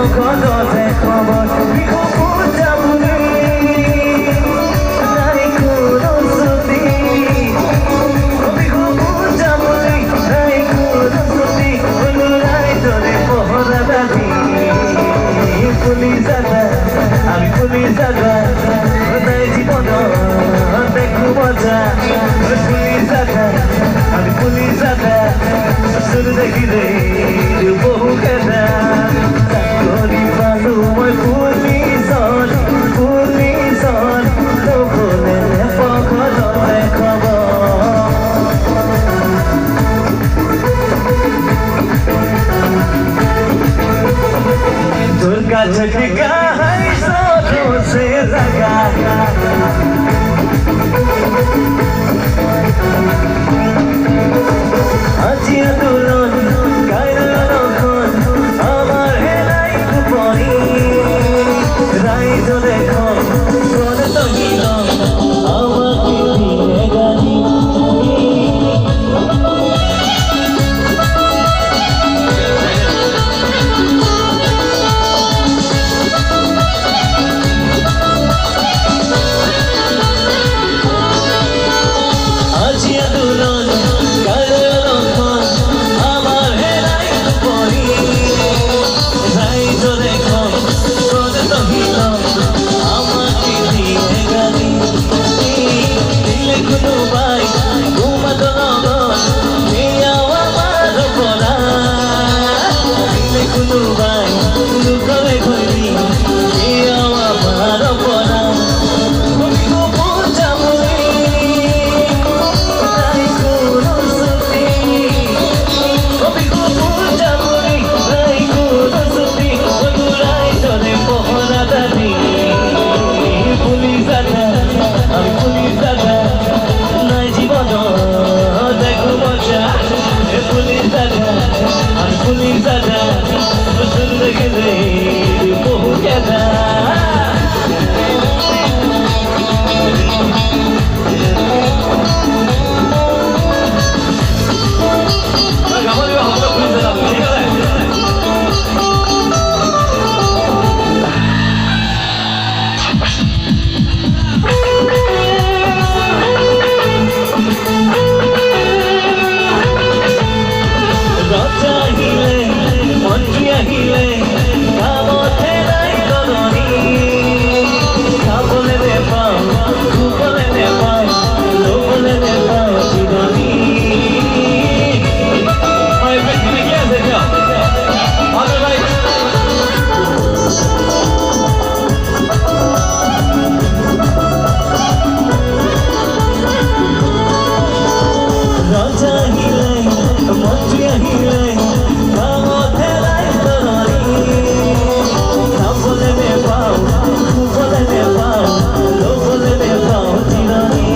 পকটতে খবৰ বিহু পূজাবুলি নাই কোনো ছুটি বিহু পূজাবুলি নাই কোনো ছুটি ওলাই তৰে পহৰা দাবি পুলিচ দাদা আমি পুলিচ দাদা নাই জীবন দেখো মজা পুলিচ দাদা আমি পুলিচ দাদা শুরু দেখি রে বহু খেদা চাকরি পালো মই পুলিচত লবলে পকটতে খবৰ তোর কাছে টিকা হাই সে জাগা আজি আন্দোলন কাইলখন আমার হেলাই পরি রাইজ দেখো করে তহিল আমাকে দিয়ে গালি আজি আন্দোলন কাইলখন আমার হেলাই পরি রাইজ দেখো করে তহিল আমাকে দিয়ে গালি দিলে কোনো ভাই ঘুমাতো নগর নিয়াও আমার পড়া দিলে কোনো ভাই লুকাবে ঘড়ি নিয়াও আমার পড়া বিহু পূজাবুলি নাই কোনো ছুটি বিহু পূজাবুলি নাই কোনো ছুটি ওলাই তরে পহরা দাবি পুলিশ দাদা আমি পুলিশ দাদা নাই জীবন দেখো মজা পুলিশ দাদা আমি পুলিশ দাদা শুরু দেখে রে বহু খেদা রজা হিলে মন্ত্রী আহিলে কামতে নাই কৰণী খাবলে নেপাওঁ শুবলে নেপাওঁ ল'বলে নেপাওঁ জিৰণি রজা আহিলে মন্ত্রী আহিলে কামতে নাই কৰণী খাবলে নেপাওঁ শুবলে নেপাওঁ ল'বলে নেপাওঁ জিৰণি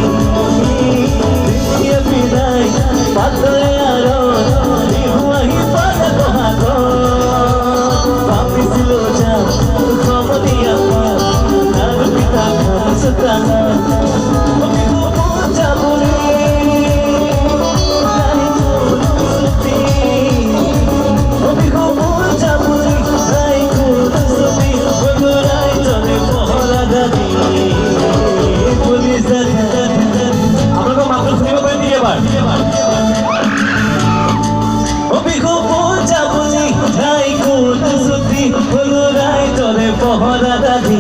বিদায় পাতলে আৰু বিহু আহি পালে বহাগত ভাবিছিলো যাম খবৰীয়া আৰু পিঠা খাম চোতালত বিহু পূজাবুলি নাই কোনো ছুটি বিহু পূজাবুলি নাই কোনো ছুটি ওলাই তৰে পহৰা দাবি পুলিচ দাদা আপোনালোকৰ মাতটো শুনিব পাৰিম নেকি এবাৰ বিহু পূজাবুলি নাই কোনো ছুটি ওলাই তৰে পহৰা দাবি